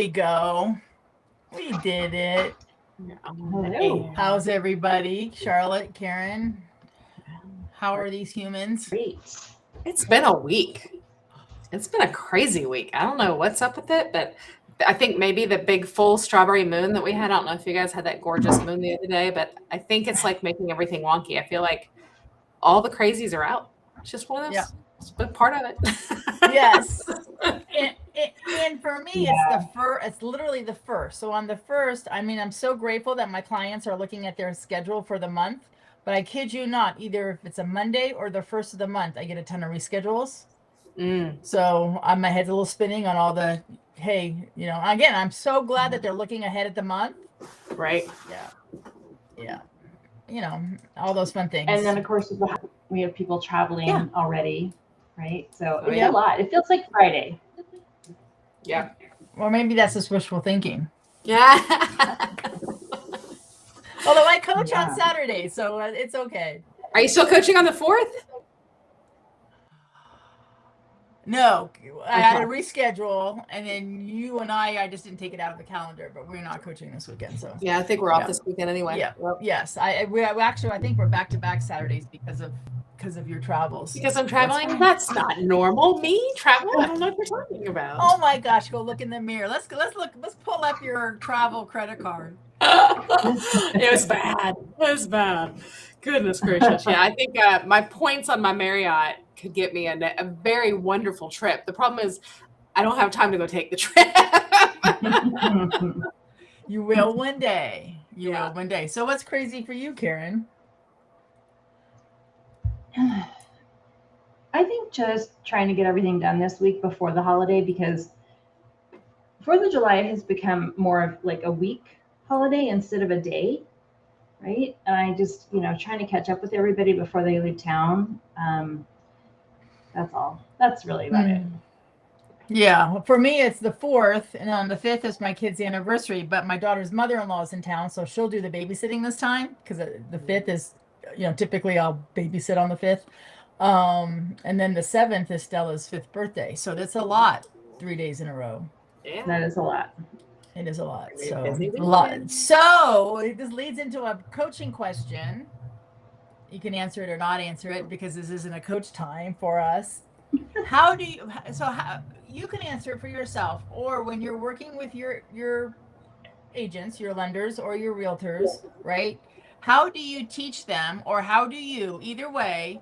we go. We did it. Hello. How's everybody? Charlotte, Karyn, how are these humans? Great. It's been a week. It's been a crazy week. I don't know what's up with it, but I think maybe the big full strawberry moon that we had. I don't know if you guys had that gorgeous moon the other day, but I think it's like making everything wonky. I feel like all the crazies are out. It's just one of those. Yeah. It's a big part of it. Yes. And for me, it's literally the first. So on the first, I mean, I'm so grateful that my clients are looking at their schedule for the month. But I kid you not, either if it's a Monday or the first of the month, I get a ton of reschedules. So my head's a little spinning on all the, hey, again, I'm so glad that they're looking ahead at the month. Right. Yeah. All those fun things. And then, of course, we have people traveling already, right? So it's a lot. It feels like Friday. Yeah. Or maybe that's just wishful thinking. Yeah. Although I coach on Saturday, so it's okay. Are you still coaching on the 4th? No, I had to reschedule, and then you and I just didn't take it out of the calendar, but we're not coaching this weekend. So yeah, I think we're off this weekend anyway. Yeah. Well, yes. I think we're back-to-back Saturdays because of your travels. Because I'm traveling? That's not normal. Me travel? I don't know what you're talking about. Oh my gosh, go look in the mirror. Let's pull up your travel credit card. It was bad. Goodness gracious. Yeah, I think my points on my Marriott could get me a very wonderful trip. The problem is I don't have time to go take the trip. You will one day. You will one day. So what's crazy for you, Karyn? I think just trying to get everything done this week before the holiday, because 4th of July has become more of like a week holiday instead of a day, right? And I just, trying to catch up with everybody before they leave town. That's all. That's really about it. Yeah, for me, it's the 4th, and on the 5th is my kid's anniversary, but my daughter's mother-in-law is in town, so she'll do the babysitting this time, because the 5th is, typically I'll babysit on the 5th. And then the 7th is Stella's 5th birthday, so that's a lot, 3 days in a row. Yeah. That is a lot. It is a lot. So this leads into a coaching question. You can answer it or not answer it, because this isn't a coach time for us. How you can answer it for yourself, or when you're working with your agents, your lenders, or your realtors, right? How do you teach them, or how do you, either way,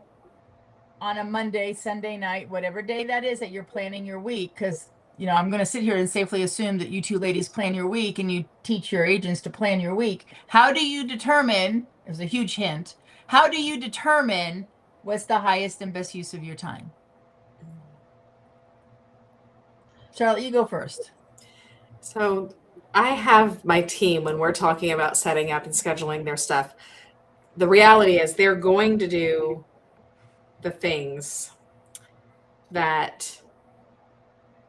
on a Monday, Sunday night, whatever day that is that you're planning your week? Because I'm going to sit here and safely assume that you two ladies plan your week and you teach your agents to plan your week. How do you determine, there's a huge hint, how do you determine what's the highest and best use of your time? Charlotte, you go first. So I have my team, when we're talking about setting up and scheduling their stuff, the reality is they're going to do the things that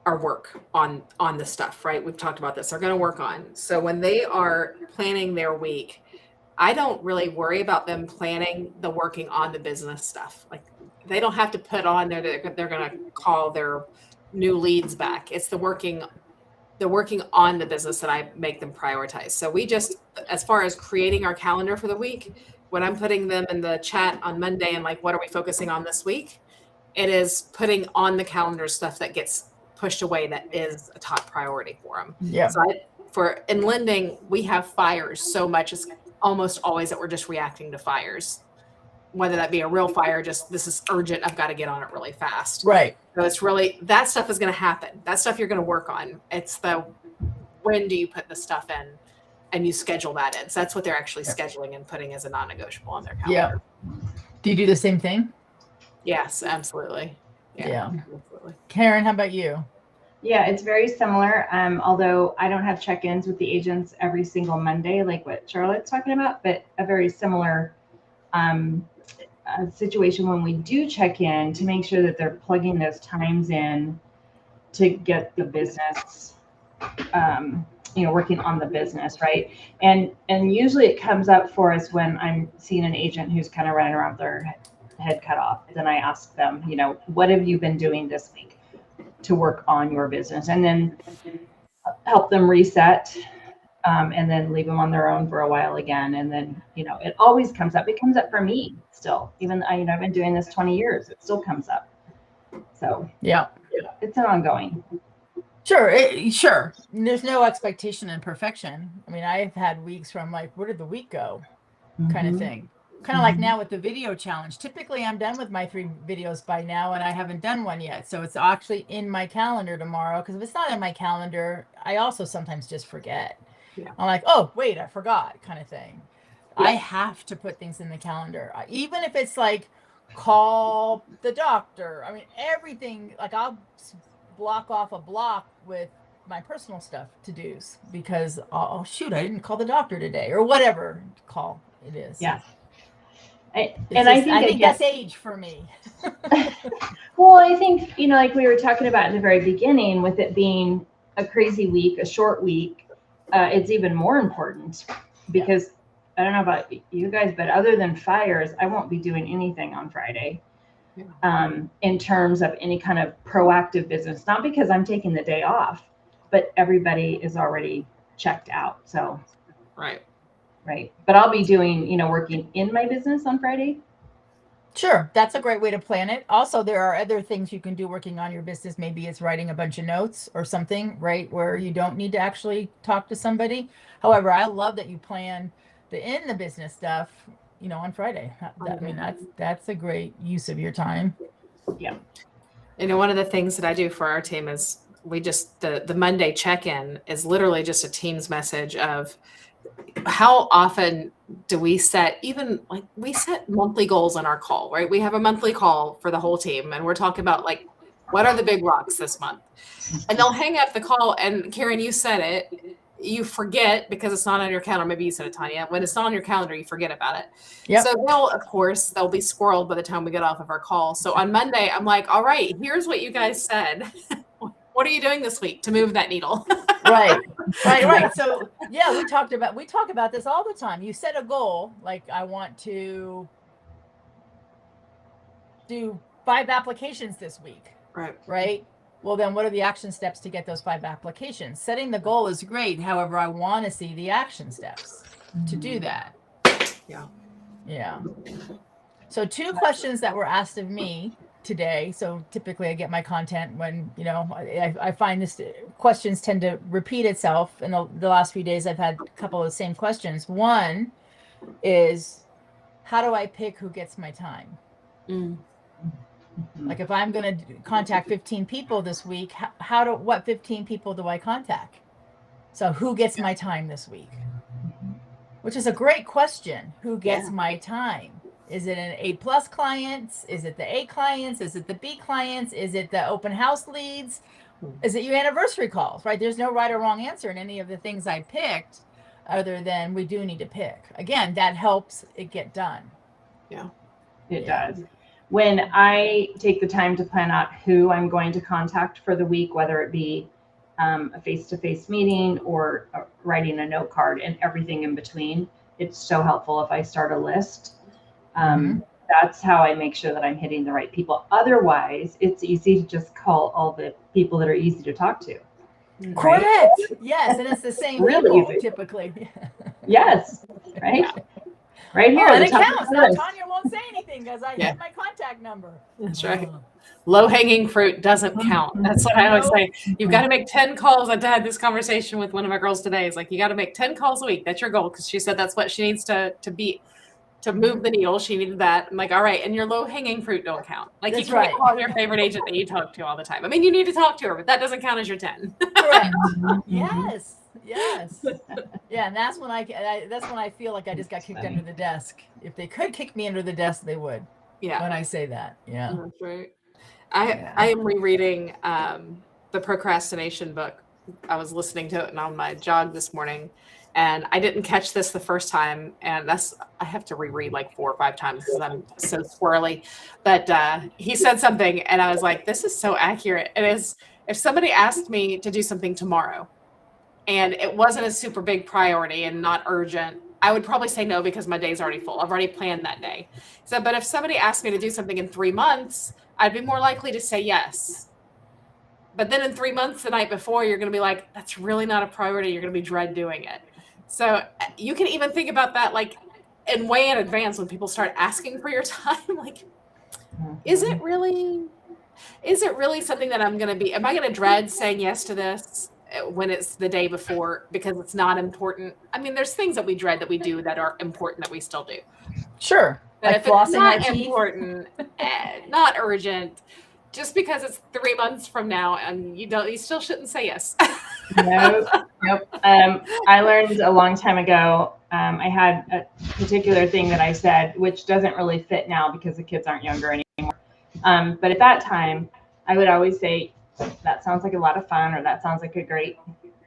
are work on the stuff, right? We've talked about this. They're going to work on. So when they are planning their week, I don't really worry about them planning the working on the business stuff. Like, they don't have to put on there that they're going to call their new leads back. It's the working on the business that I make them prioritize. So we just, as far as creating our calendar for the week, when I'm putting them in the chat on Monday and like, what are we focusing on this week? It is putting on the calendar stuff that gets pushed away, that is a top priority for them. Yeah. So in lending, we have fires so much. It's almost always that we're just reacting to fires, whether that be a real fire, just this is urgent, I've got to get on it really fast. Right. So it's really, that stuff is going to happen. That stuff you're going to work on. It's the, when do you put the stuff in and you schedule that in. So that's what they're actually scheduling and putting as a non-negotiable on their calendar. Yeah. Do you do the same thing? Yes, absolutely. Yeah. Absolutely. Karyn, how about you? Yeah, it's very similar. Although I don't have check-ins with the agents every single Monday, like what Charlotte's talking about, but a very similar situation when we do check in, to make sure that they're plugging those times in to get the business, working on the business, right? And usually it comes up for us when I'm seeing an agent who's kind of running around with their head cut off. Then I ask them, what have you been doing this week to work on your business? And then help them reset, and then leave them on their own for a while again. And then, it always comes up. It comes up for me still, even I've been doing this 20 years. It still comes up. So Yeah. it's an ongoing. Sure. There's no expectation in perfection. I mean, I've had weeks where I'm like, where did the week go? Kind of thing. Kind of like now with the video challenge. Typically, I'm done with my 3 videos by now, and I haven't done one yet. So it's actually in my calendar tomorrow, because if it's not in my calendar, I also sometimes just forget. Yeah. I'm like, oh, wait, I forgot, kind of thing. Yeah. I have to put things in the calendar. Even if it's like, call the doctor. I mean, everything, like I'll block off a block with my personal stuff to do's, because oh shoot, I didn't call the doctor today, or whatever call it is. Yeah. I think that's age for me. Well, I think, like we were talking about in the very beginning, with it being a crazy week, a short week, it's even more important, because I don't know about you guys, but other than fires, I won't be doing anything on Friday. In terms of any kind of proactive business, not because I'm taking the day off, but everybody is already checked out. So, right. But I'll be doing, working in my business on Friday. Sure. That's a great way to plan it. Also, there are other things you can do working on your business. Maybe it's writing a bunch of notes or something, right? Where you don't need to actually talk to somebody. However, I love that you plan the business stuff, on Friday. I mean, that's a great use of your time. Yeah. One of the things that I do for our team is we just, the Monday check-in is literally just a Teams message of how often do we set, even like we set monthly goals on our call, right? We have a monthly call for the whole team, and we're talking about like, what are the big rocks this month? And they'll hang up the call, and Karyn, you said it, you forget because it's not on your calendar. Maybe you said it, Tanya. When it's not on your calendar, you forget about it. Yep. So they'll be squirreled by the time we get off of our call. So on Monday, I'm like, all right, here's what you guys said. What are you doing this week to move that needle? Right. So yeah, we talk about this all the time. You set a goal, like I want to do 5 applications this week. Right. Well, then what are the action steps to get those 5 applications? Setting the goal is great. However, I want to see the action steps to do that. Yeah. So 2 questions that were asked of me today. So typically I get my content when, I find this questions tend to repeat itself. In the last few days, I've had a couple of the same questions. One is, how do I pick who gets my time? Like if I'm going to contact 15 people this week, what 15 people do I contact? So who gets my time this week? Which is a great question. Who gets my time? Is it an A+ clients? Is it the A clients? Is it the B clients? Is it the open house leads? Is it your anniversary calls, right? There's no right or wrong answer in any of the things I picked, other than we do need to pick. Again, that helps it get done. Yeah, it does. When I take the time to plan out who I'm going to contact for the week, whether it be a face-to-face meeting or writing a note card and everything in between, it's so helpful if I start a list. That's how I make sure that I'm hitting the right people. Otherwise, it's easy to just call all the people that are easy to talk to. Right? Correct. Yes, and it's the same really people, typically. Yes, right? Right here. And it counts. Now Tanya won't say anything because I have my contact number. That's right. Low-hanging fruit doesn't count. That's what I always say. You've got to make 10 calls. I had this conversation with one of my girls today. It's like, you got to make 10 calls a week. That's your goal. Because she said that's what she needs to move the needle. She needed that. I'm like, all right. And your low-hanging fruit don't count. Like that's you can't call your favorite agent that you talk to all the time. I mean, you need to talk to her, but that doesn't count as your 10. Correct. Yes. Yeah. And that's when I feel like I just got kicked under the desk. If they could kick me under the desk, they would. Yeah. When I say that. Yeah. That's right. I am rereading the procrastination book. I was listening to it on my jog this morning, and I didn't catch this the first time, and I have to reread like 4 or 5 times because I'm so squirrely. But he said something, and I was like, this is so accurate. It is, if somebody asked me to do something tomorrow, and it wasn't a super big priority and not urgent, I would probably say no because my day's already full. I've already planned that day. So, but if somebody asked me to do something in 3 months, I'd be more likely to say yes. But then in 3 months, the night before, you're going to be like, that's really not a priority. You're going to be dread doing it. So you can even think about that like in way in advance when people start asking for your time. Like, is it really something that am I going to dread saying yes to this when it's the day before because it's not important? I mean, there's things that we dread that we do that are important that we still do. Sure. But like if it's flossing our not teeth. important, not urgent, just because it's 3 months from now and you still shouldn't say yes. Nope. I learned a long time ago, I had a particular thing that I said, which doesn't really fit now because the kids aren't younger anymore. But at that time, I would always say, that sounds like a lot of fun, or that sounds like a great,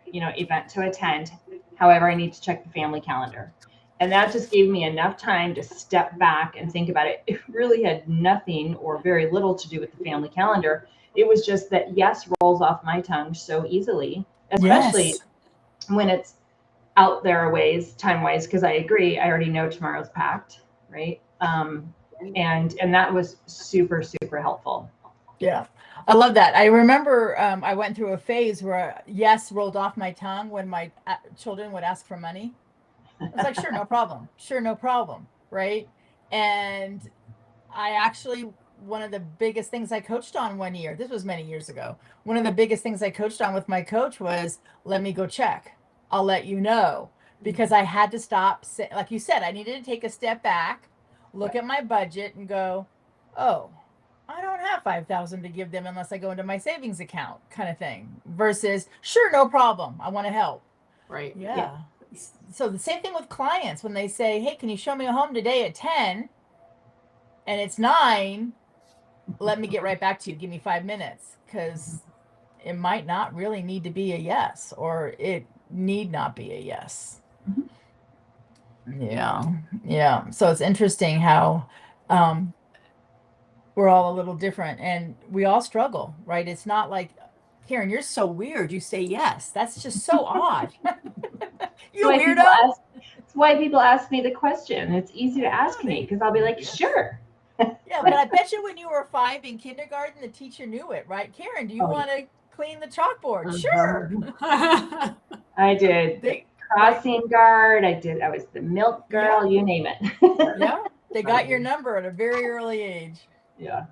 event to attend. However, I need to check the family calendar. And that just gave me enough time to step back and think about it. It really had nothing or very little to do with the family calendar. It was just that yes rolls off my tongue so easily, especially when it's out there a ways, time-wise, because I agree, I already know tomorrow's packed, right? And that was super, super helpful. Yeah. I love that. I remember I went through a phase where yes rolled off my tongue when my children would ask for money. It's like, sure, no problem. Sure, no problem. Right. And I actually, one of the biggest things I coached on one year, this was many years ago, one of the biggest things I coached on with my coach was, let me go check. I'll let you know. Because I had to stop, like you said, I needed to take a step back, look at my budget and go, oh, I don't have 5,000 to give them unless I go into my savings account, kind of thing, versus sure, no problem. I want to help. Right. Yeah. So the same thing with clients when they say, hey, can you show me a home today at 10 and it's 9? Let me get right back to you. Give me 5 minutes, because it might not really need to be a yes, or it need not be a yes. Yeah. So it's interesting how we're all a little different and we all struggle, right? It's not like, Karyn, you're so weird. You say yes. That's just so odd. You weirdo. That's why people ask me the question. It's easy to ask me because I'll be like, sure. Yeah, but I bet you when you were 5 in kindergarten, the teacher knew it, right? Karyn, do you want to clean the chalkboard? Sure. I did crossing guard. I was the milk girl, you name it. Yeah, they got your number at a very early age. Yeah.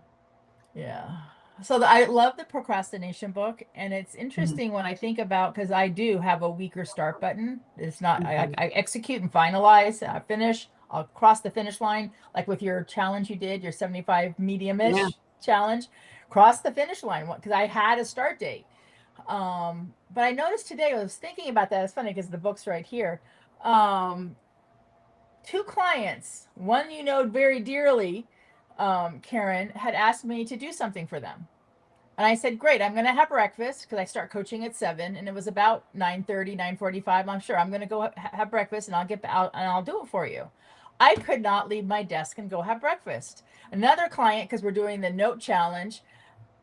So I love the procrastination book, and it's interesting when I think about, because I do have a weaker start button. It's not, I execute and finalize, I finish, I'll cross the finish line, like with your challenge you did, your 75 medium-ish challenge, cross the finish line, because I had a start date. But I noticed today, I was thinking about that, it's funny because the book's right here. 2 clients, one you know very dearly, Karyn, had asked me to do something for them. And I said, great, I'm going to have breakfast because I start coaching at 7 and it was about 9:30, 9:45. I'm sure I'm going to go have breakfast and I'll get out and I'll do it for you. I could not leave my desk and go have breakfast. Another client, because we're doing the note challenge,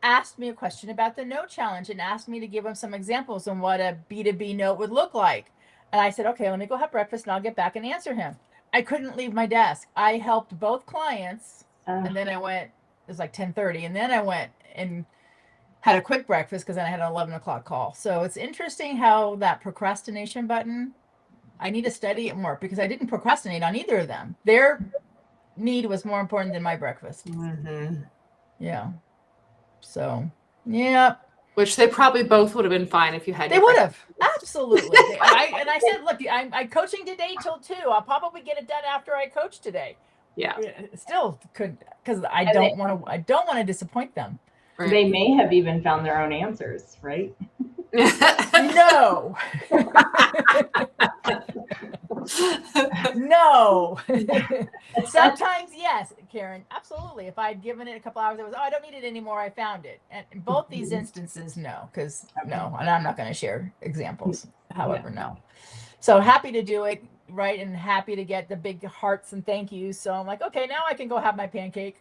asked me a question about the note challenge and asked me to give him some examples on what a B2B note would look like. And I said, okay, let me go have breakfast and I'll get back and answer him. I couldn't leave my desk. I helped both clients. And then I went, it was like 10:30. And then I went and had a quick breakfast because then I had an 11 o'clock call. So it's interesting how that procrastination button, I need to study it more because I didn't procrastinate on either of them. Their need was more important than my breakfast. Yeah. So, yeah. Which they probably both would have been fine if you had. They would have. Absolutely. I said, look, I'm coaching today till 2. I'll probably get it done after I coach today. Yeah. Still could, because I don't want to disappoint them. Right. They may have even found their own answers, right? No. No. Sometimes yes, Karyn, absolutely. If I'd given it a couple hours, it was, I don't need it anymore. I found it. And in both these instances, no, because no, and I'm not going to share examples. However, no. So happy to do it, right? And happy to get the big hearts and thank yous. So I'm like, okay, now I can go have my pancake.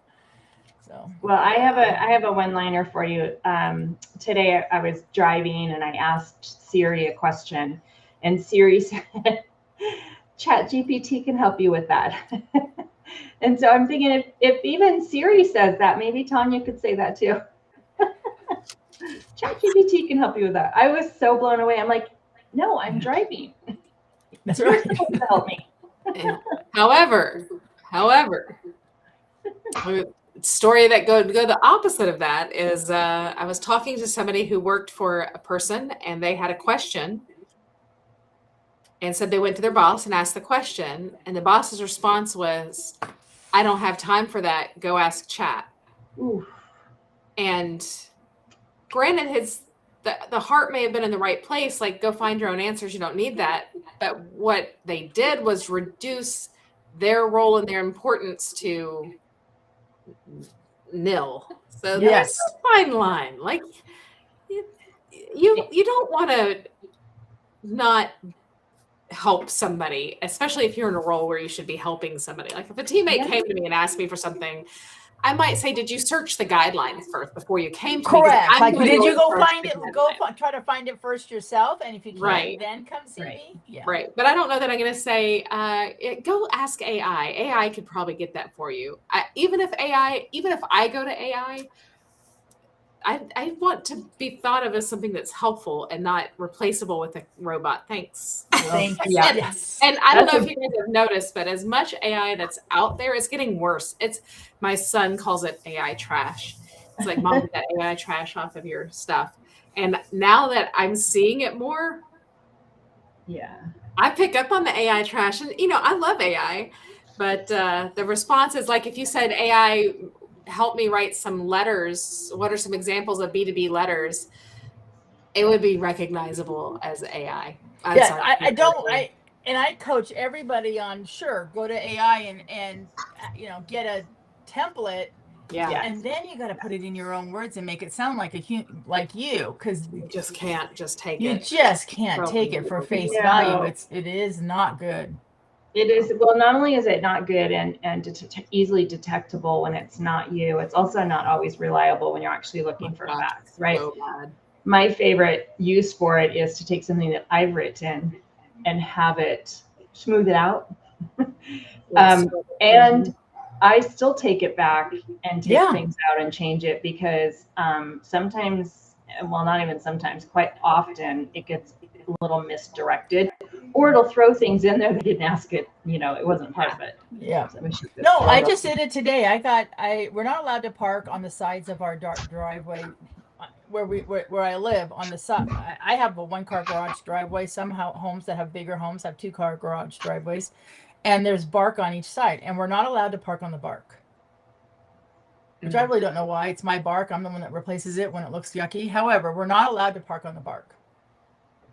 So, well, I have a one-liner for you. Today I was driving and I asked Siri a question, and Siri said, ChatGPT can help you with that. And so I'm thinking if even Siri says that, maybe Tanya could say that too. ChatGPT can help you with that. I was so blown away. I'm like, no, I'm driving. That's You're right. supposed to help me. However, a story that go the opposite of that is I was talking to somebody who worked for a person and they had a question and said they went to their boss and asked the question, and the boss's response was, I don't have time for that. Go ask chat. Oof. And granted, the heart may have been in the right place, like go find your own answers. You don't need that. But what they did was reduce their role and their importance to nil. So Yes. there's a fine line. Like you don't want to not help somebody, especially if you're in a role where you should be helping somebody. Like if a teammate came to me and asked me for something, I might say, did you search the guidelines first before you came to me? Correct. Like, gonna did you go search find the it? guidelines. Try to find it first yourself, and if you can't, Right. then come see Right. me. Yeah. Right. But I don't know that I'm going to say, go ask AI. AI could probably get that for you. Even if I go to AI, I want to be thought of as something that's helpful and not replaceable with a robot. Thanks. Thank you. Yeah. Yes. And I don't That's know if you guys have noticed, but as much AI that's out there, it's getting worse. My son calls it AI trash. It's like, Mom, get that AI trash off of your stuff. And now that I'm seeing it more, Yeah. I pick up on the AI trash, and I love AI, but the response is like if you said, AI, help me write some letters. What are some examples of B2B letters? It would be recognizable as AI. I coach everybody on, sure, go to AI and get a template. Yeah. And then you got to put it in your own words and make it sound like like you, because you just can't take it. You just can't take it for face value. It is not good. It is. Well, not only is it not good and easily detectable when it's not you, it's also not always reliable when you're actually looking for facts, right? So bad. My favorite use for it is to take something that I've written and have it smooth it out. And I still take it back and take things out and change it because sometimes, well, not even sometimes, quite often it gets a little misdirected, or it'll throw things in there that didn't ask it. It wasn't part of it. Yeah. So no, I just did it today. We're not allowed to park on the sides of our dark driveway where I live on the side. I have a 1-car garage driveway. Some homes that have bigger homes have 2-car garage driveways, and there's bark on each side, and we're not allowed to park on the bark. Which I really don't know why. It's my bark. I'm the one that replaces it when it looks yucky. However, we're not allowed to park on the bark.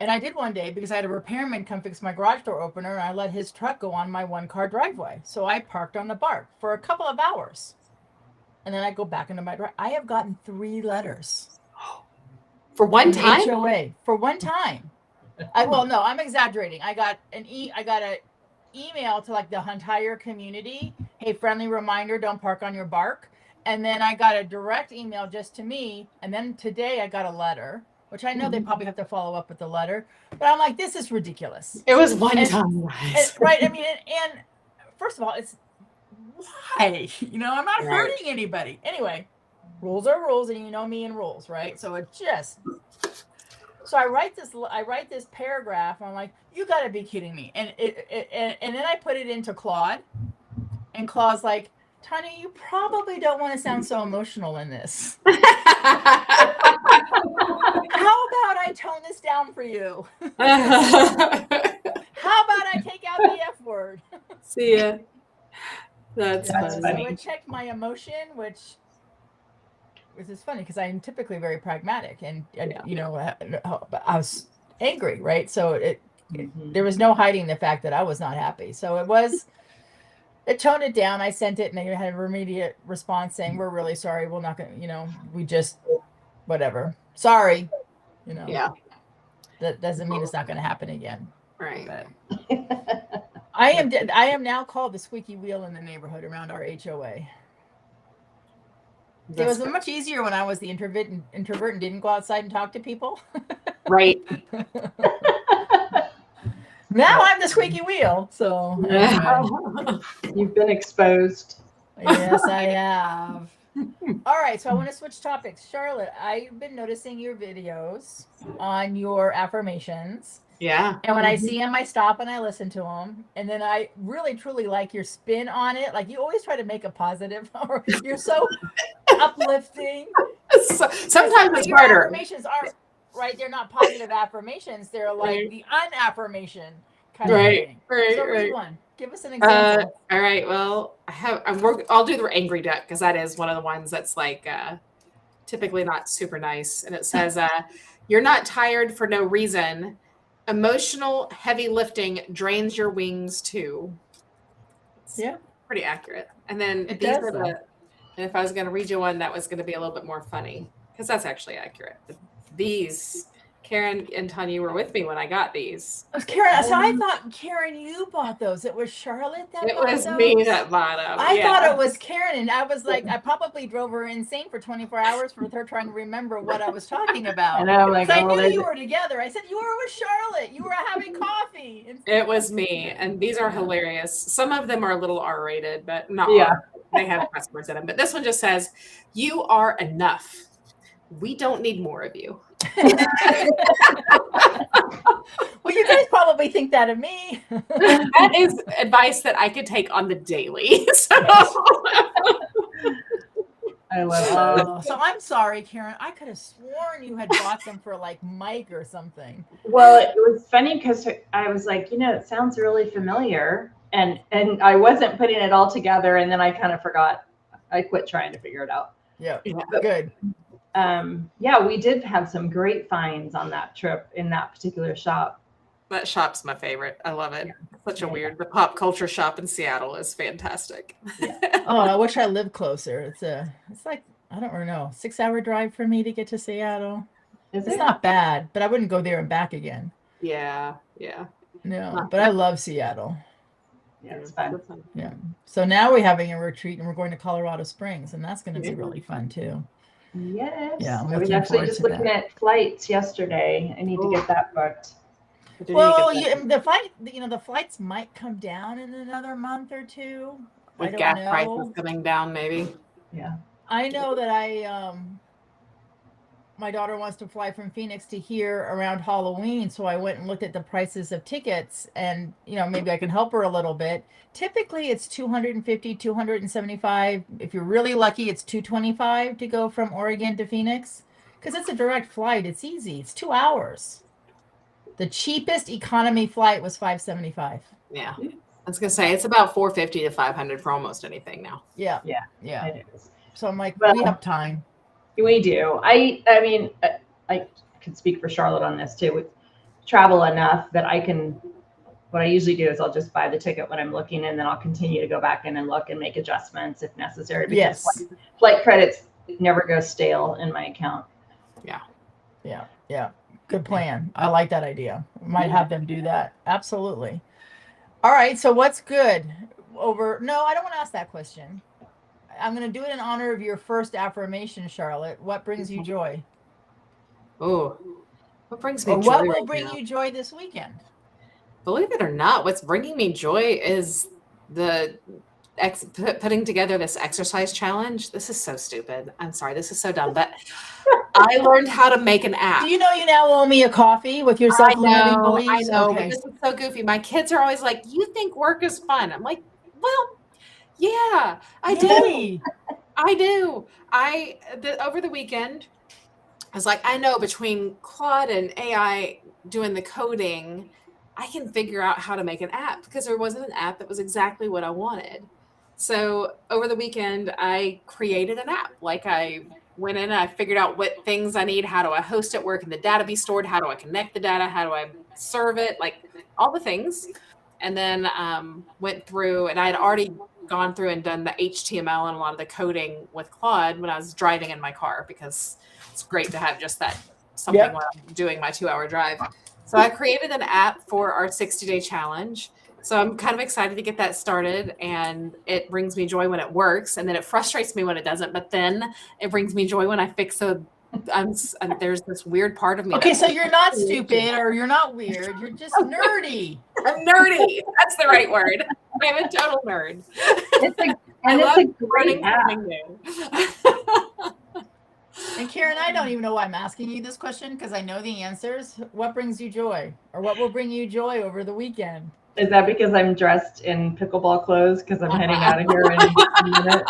And I did one day because I had a repairman come fix my garage door opener, and I let his truck go on my 1-car driveway. So I parked on the bark for a couple of hours. And then I go back into my driveway. I have gotten 3 letters. For one time? HOA. For one time. Well, no, I'm exaggerating. I got an email to like the entire community. Hey, friendly reminder, don't park on your bark. And then I got a direct email just to me. And then today I got a letter, which I know they probably have to follow up with the letter. But I'm like, this is ridiculous. It was one time. Right. I mean, and first of all, it's why? I'm not hurting anybody. Anyway, rules are rules, and you know me and rules, right? So so I write this paragraph, and I'm like, you got to be kidding me. And and then I put it into Claude, and Claude's like, Tanya, you probably don't want to sound so emotional in this. How about I tone this down for you? How about I take out the F word? See ya. That's funny. So it checked my emotion, which is funny because I'm typically very pragmatic, and I was angry, right? So there was no hiding the fact that I was not happy. So it toned it down. I sent it, and they had an immediate response saying, "We're really sorry. We're not going to, we just, whatever. Sorry, Yeah. That doesn't mean it's not going to happen again." Right. But I am now called the squeaky wheel in the neighborhood around our HOA. It was much easier when I was the introvert and didn't go outside and talk to people. Right. Now I'm the squeaky wheel. So anyway. You've been exposed. Yes, I have. All right, so I want to switch topics. Charlotte, I've been noticing your videos on your affirmations. Yeah. And when I see them, I stop and I listen to them. And then I really, truly like your spin on it. Like you always try to make a positive, or you're so uplifting. Sometimes it's your harder. affirmations aren't, right? They're not positive affirmations. They're like Right. the unaffirmation kind Right, of thing. right, So read right. one. Give us an example. All right. Well, I'll do the angry duck because that is one of the ones that's like typically not super nice. And it says, "You're not tired for no reason. Emotional heavy lifting drains your wings too." It's Yeah, pretty accurate. And then it these does. are the. And if I was going to read you one, that was going to be a little bit more funny because that's actually accurate. But these, Karyn and Tanya were with me when I got these. Karyn, so I thought, Karyn, you bought those. It was Charlotte that It bought was those? me that bought them. I thought it was Karyn, and I was like, I probably drove her insane for 24 hours with her trying to remember what I was talking about. And I'm like, I knew you were together. I said, you were with Charlotte. You were having coffee. It was me, and these are hilarious. Some of them are a little R-rated, but not Yeah. R. They have cuss words in them. But this one just says, "You are enough. We don't need more of you." Well, you guys probably think that of me. That is advice that I could take on the daily. So. I love that. So I'm sorry, Karyn. I could have sworn you had bought them for like Mike or something. Well, it was funny because I was like, it sounds really familiar, and I wasn't putting it all together, and then I kind of forgot. I quit trying to figure it out. Yeah, But, good. Yeah, we did have some great finds on that trip in that particular shop. That shop's my favorite. I love it. Such a weird. The pop culture shop in Seattle is fantastic. Oh, I wish I lived closer. It's like, I don't know, 6-hour drive for me to get to Seattle. It's not bad, but I wouldn't go there and back again. Yeah. No, but I love Seattle. Yeah, it's fun. Yeah. So now we're having a retreat and we're going to Colorado Springs, and that's going to be really fun too. Yes. Yeah, I was actually just looking at flights yesterday. I need to get that booked. Well, the flights might come down in another month or two. With gas prices coming down, maybe. Yeah. I know that my daughter wants to fly from Phoenix to here around Halloween, so I went and looked at the prices of tickets, and maybe I can help her a little bit. Typically, it's $250, $275. If you're really lucky, it's $225 to go from Oregon to Phoenix, because it's a direct flight. It's easy. It's 2 hours. The cheapest economy flight was $575. Yeah. I was going to say, it's about $450 to $500 for almost anything now. Yeah. It is. So I'm like, we have time. We do. I mean, I could speak for Charlotte on this too. We travel enough that what I usually do is I'll just buy the ticket when I'm looking, and then I'll continue to go back in and look and make adjustments if necessary. Because flight credits never go stale in my account. Yeah. Good plan. I like that idea. Might have them do that. Absolutely. All right. So what's good No, I don't want to ask that question. I'm going to do it in honor of your first affirmation, Charlotte. What brings you joy? Oh, what brings me joy? What will bring you joy this weekend? Believe it or not, what's bringing me joy is putting together this exercise challenge. This is so stupid. I'm sorry. This is so dumb. But I learned how to make an app. Do you know you now owe me a coffee with your self-limiting beliefs? I know. Okay. But this is so goofy. My kids are always like, "You think work is fun?" I'm like, "Well, yeah, I do. I do." Over the weekend, I was like, I know between Claude and AI doing the coding, I can figure out how to make an app, because there wasn't an app that was exactly what I wanted. So over the weekend, I created an app. Like, I went in and I figured out what things I need. How do I host it? Where can the data be stored? How do I connect the data? How do I serve it? Like, all the things. And then went through, and I had already gone through and done the HTML and a lot of the coding with Claude when I was driving in my car, because it's great to have just that something while I'm doing my 2-hour drive. So I created an app for our 60-day challenge. So I'm kind of excited to get that started, and it brings me joy when it works, and then it frustrates me when it doesn't. But then it brings me joy when I fix there's this weird part of me. Okay, so you're not stupid or you're not weird. You're just nerdy. I'm nerdy. That's the right word. I'm a total nerd. It's a great app. And Karyn, I don't even know why I'm asking you this question because I know the answers. What brings you joy, or what will bring you joy over the weekend? Is that because I'm dressed in pickleball clothes because I'm heading out of here in a minute?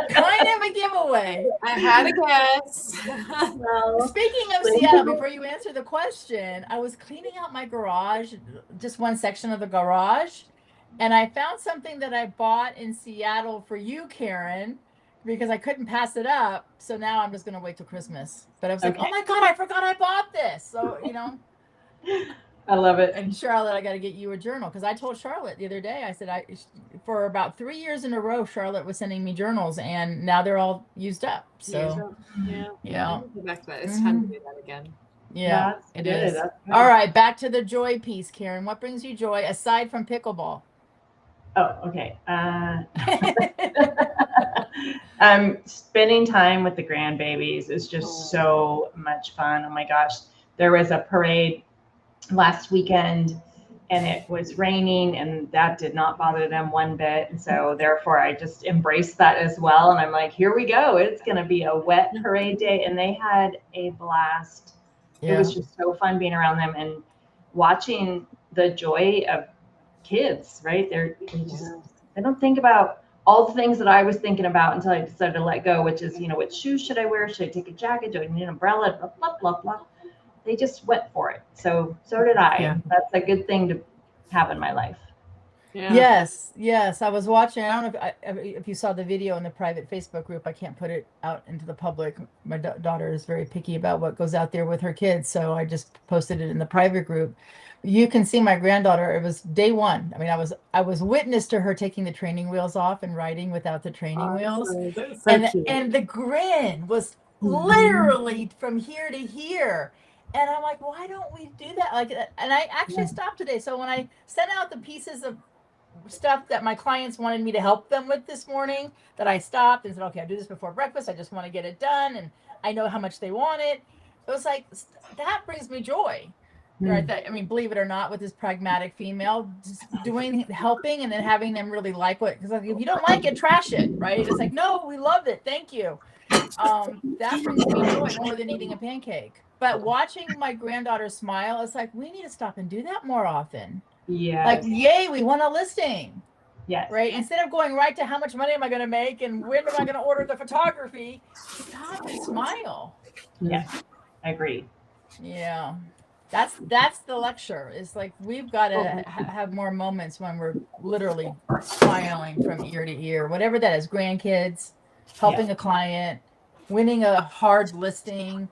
Kind of a giveaway. I had a guess. Well, Speaking of Seattle, before you answer the question, I was cleaning out my garage, just one section of the garage, and I found something that I bought in Seattle for you, Karyn, because I couldn't pass it up. So now I'm just going to wait till Christmas. But I was like, Okay. oh my God, I forgot I bought this. So, I love it. and Charlotte, I got to get you a journal because I told Charlotte the other day, I said, for about 3 years in a row, Charlotte was sending me journals and now they're all used up. So, yeah. Go back to that. It's time to do that again. Yeah, That's it good. is. That's good. All right, back to the joy piece, Karyn. What brings you joy aside from pickleball? Oh, okay. Spending time with the grandbabies is just so much fun. Oh my gosh. There was a parade last weekend and it was raining and that did not bother them one bit. And so therefore I just embraced that as well. And I'm like, here we go. It's going to be a wet parade day. And they had a blast. Yeah. It was just so fun being around them and watching the joy of kids, right? They don't think about all the things that I was thinking about until I decided to let go, which is, which shoes should I wear? Should I take a jacket? Do I need an umbrella? Blah, blah, blah, blah. They just went for it. So did I. Yeah. That's a good thing to have in my life. Yeah. Yes. I was watching. I don't know if you saw the video in the private Facebook group. I can't put it out into the public. My daughter is very picky about what goes out there with her kids. So I just posted it in the private group. You can see my granddaughter. It was day one. I mean, I was witness to her taking the training wheels off and riding without the training wheels. And the grin was literally from here to here. And I'm like, why don't we do that? And I actually stopped today. So when I sent out the pieces of stuff that my clients wanted me to help them with this morning, that I stopped and said, okay, I'll do this before breakfast. I just want to get it done. And I know how much they want it. It was like, that brings me joy. Right? I mean, believe it or not, with this pragmatic female, just helping and then having them really like what, because if you don't like it, trash it, right? It's like, no, we love it. Thank you. That brings me joy more than eating a pancake. But watching my granddaughter smile, it's like, we need to stop and do that more often. Yeah. Like, yay, we won a listing. Yes. Right? Instead of going right to how much money am I going to make and when am I going to order the photography, stop and smile. Yes, I agree. Yeah. That's the lecture. It's like we've got to have more moments when we're literally smiling from ear to ear, whatever that is. Grandkids, helping a client, winning a hard listing,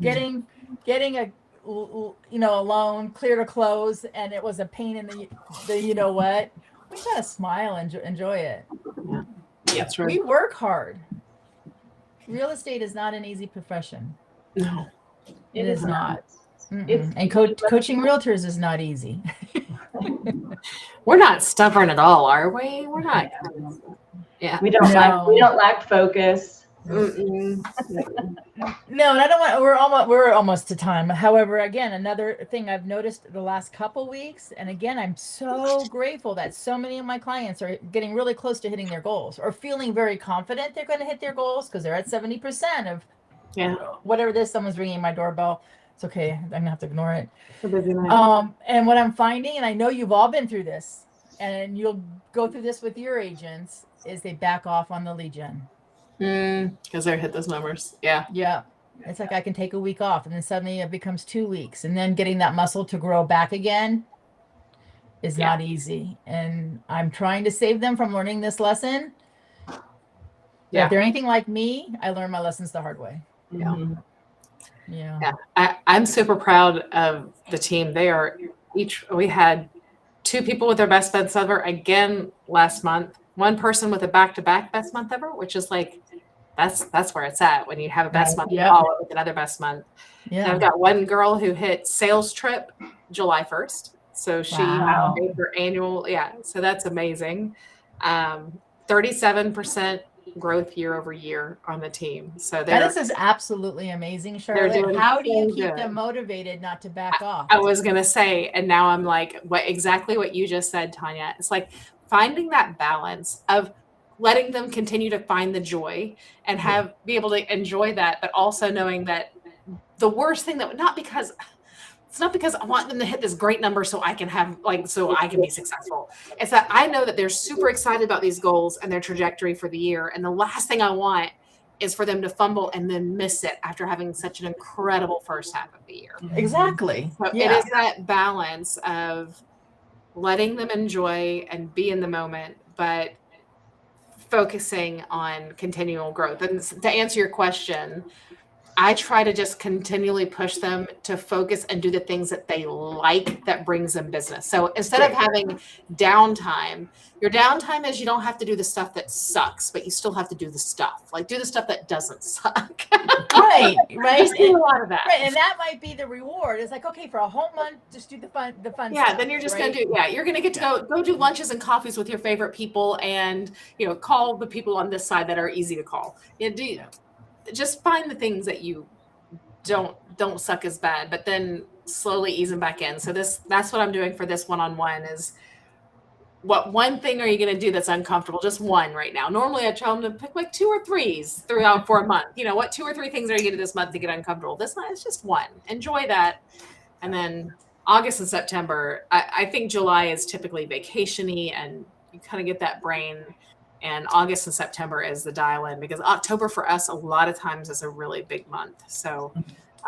getting a loan clear to close, and it was a pain in the we gotta smile and enjoy it. Yeah, that's right. We work hard. Real estate is not an easy profession. No, it is not. And coaching realtors is not easy. We're not stubborn at all, are we? We're not. Yeah, we don't lack focus. No, and I don't want. We're almost to time. However, again, another thing I've noticed the last couple weeks, and again, I'm so grateful that so many of my clients are getting really close to hitting their goals or feeling very confident they're going to hit their goals because they're at 70% of whatever it is. Someone's ringing my doorbell. It's okay. I'm gonna have to ignore it. And what I'm finding, and I know you've all been through this, and you'll go through this with your agents, is they back off on the lead gen. Because they hit those numbers. Yeah. It's like I can take a week off, and then suddenly it becomes 2 weeks, and then getting that muscle to grow back again is not easy. And I'm trying to save them from learning this lesson. Yeah. If they're anything like me, I learned my lessons the hard way. Yeah. I'm super proud of the team. We had 2 people with their best months ever again last month. 1 person with a back-to-back best month ever, which is like, that's where it's at when you have a best month, follow it with another best month. Yeah. And I've got 1 girl who hit sales trip July 1st. So she made her annual. Yeah. So that's amazing. 37% growth year over year on the team. So this is absolutely amazing, Charlotte. How do you keep them motivated not to back off? I was going to say, and now I'm like, exactly what you just said, Tanya. It's like finding that balance of letting them continue to find the joy and be able to enjoy that, but also knowing that the worst thing that it's not because I want them to hit this great number so I can so I can be successful. It's that I know that they're super excited about these goals and their trajectory for the year. And the last thing I want is for them to fumble and then miss it after having such an incredible first half of the year. Exactly. So it is that balance of letting them enjoy and be in the moment, but focusing on continual growth. And to answer your question, I try to just continually push them to focus and do the things that they like that brings them business. So instead of having downtime, your downtime is you don't have to do the stuff that sucks, but you still have to do the stuff. Like do the stuff that doesn't suck. Right. Just do a lot of that. Right. And that might be the reward. It's like, okay, for a whole month, just do the fun Yeah, stuff, then you're just gonna you're gonna get to go do lunches and coffees with your favorite people and call the people on this side that are easy to call. Just find the things that you don't suck as bad, but then slowly ease them back in. So that's what I'm doing for this one-on-one is what one thing are you going to do that's uncomfortable? Just one right now. Normally I tell them to pick like 2 or 3s throughout for a month. What 2 or 3 things are you going to do this month to get uncomfortable? This month it's just one. Enjoy that. And then August and September, I think July is typically vacation-y and you kind of get that brain. And August and September is the dial in because October for us a lot of times is a really big month. So,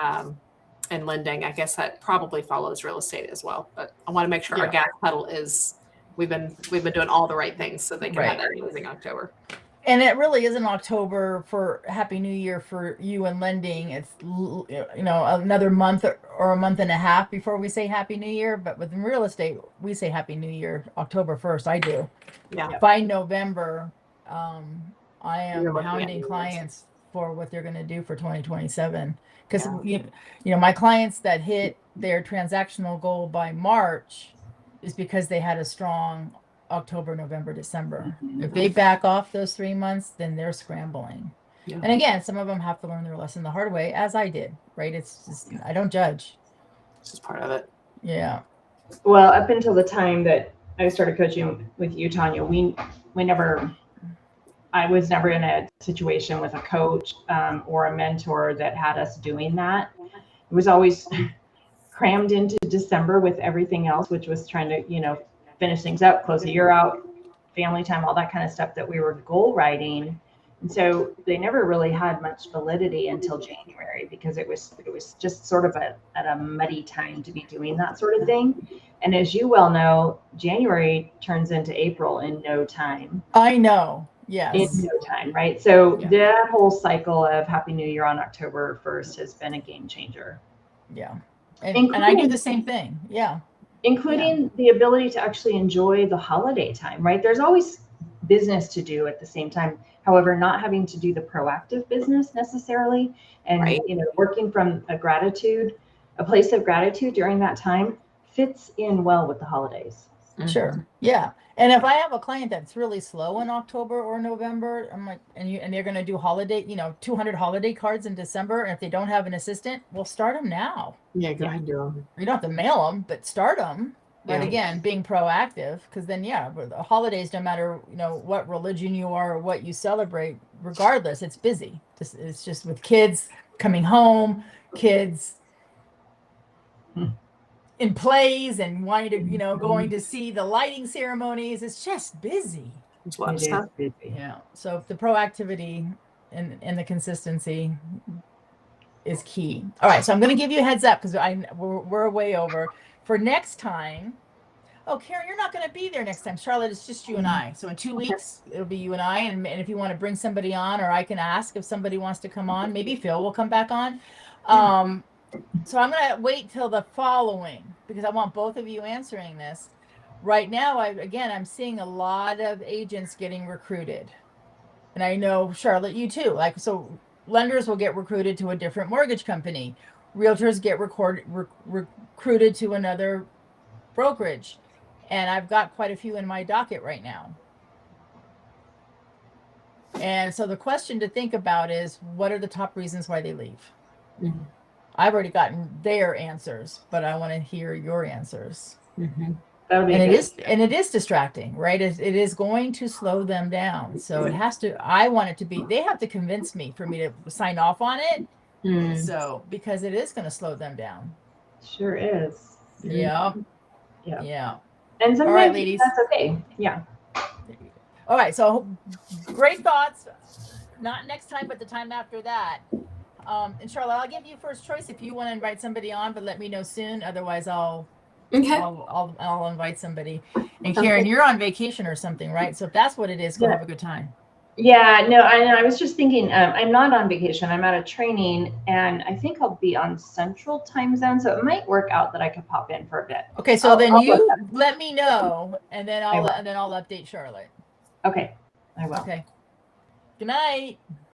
and lending, I guess that probably follows real estate as well. But I want to make sure our gas pedal is we've been doing all the right things so they can have that amazing October. And it really is an October for Happy New Year for you and lending. It's another month or a month and a half before we say Happy New Year. But with real estate, we say Happy New Year October 1st. I do. Yeah. By November, I am hounding clients for what they're going to do for 2027. Because my clients that hit their transactional goal by March is because they had a strong October, November, December. If they back off those 3 months, then they're scrambling. Yeah. And again, some of them have to learn their lesson the hard way, as I did, right? It's just, I don't judge. It's just part of it. Yeah. Well, up until the time that I started coaching with you, Tanya, I was never in a situation with a coach or a mentor that had us doing that. It was always crammed into December with everything else, which was trying to, finish things up, close the year out, family time, all that kind of stuff that we were goal writing. And so they never really had much validity until January because it was just sort of at a muddy time to be doing that sort of thing. And as you well know, January turns into April in no time. I know. Yes. In no time, right? So that whole cycle of Happy New Year on October 1st has been a game changer. Yeah. And I do the same thing. Yeah. Including the ability to actually enjoy the holiday time, right? There's always business to do at the same time. However, not having to do the proactive business necessarily and, working from a place of gratitude during that time fits in well with the holidays. Sure. Yeah. And if I have a client that's really slow in October or November, I'm like, and they're going to do 200 holiday cards in December. And if they don't have an assistant, we'll start them now. Yeah, go ahead and do them. You don't have to mail them, but start them. But again, being proactive, because then, the holidays, no matter, what religion you are or what you celebrate, regardless, it's busy. It's just with kids coming home, kids in plays and wanting to, going to see the lighting ceremonies. It's just busy. It's a lot of stuff. Yeah. So the proactivity and the consistency is key. All right. So I'm going to give you a heads up because we're way over for next time. Oh, Karyn, you're not going to be there next time. Charlotte, it's just you and I. So in 2 weeks, it'll be you and I. And if you want to bring somebody on, or I can ask if somebody wants to come on, maybe Phil will come back on. So I'm going to wait till the following because I want both of you answering this. Right now, I'm seeing a lot of agents getting recruited. And I know, Charlotte, you too. So lenders will get recruited to a different mortgage company. Realtors get recruited to another brokerage. And I've got quite a few in my docket right now. And so the question to think about is, what are the top reasons why they leave? Mm-hmm. I've already gotten their answers, but I want to hear your answers. Mm-hmm. That'll be And good. it is distracting, right? It is going to slow them down. So it has to, I want it to be, they have to convince me for me to sign off on it. So, because it is going to slow them down. Sure is. Yeah. Yeah. Yeah. And sometimes All right, ladies. that's okay. Yeah. All right. So great thoughts. Not next time, but the time after that. And Charlotte, I'll give you first choice if you want to invite somebody on, but let me know soon. Otherwise, I'll invite somebody. And Karyn, you're on vacation or something, right? So if that's what it is, go have a good time. Yeah, no, I was just thinking, I'm not on vacation. I'm at a training, and I think I'll be on Central Time Zone, so it might work out that I could pop in for a bit. Okay, so then you let me know, and then I'll update Charlotte. Okay, I will. Okay. Good night.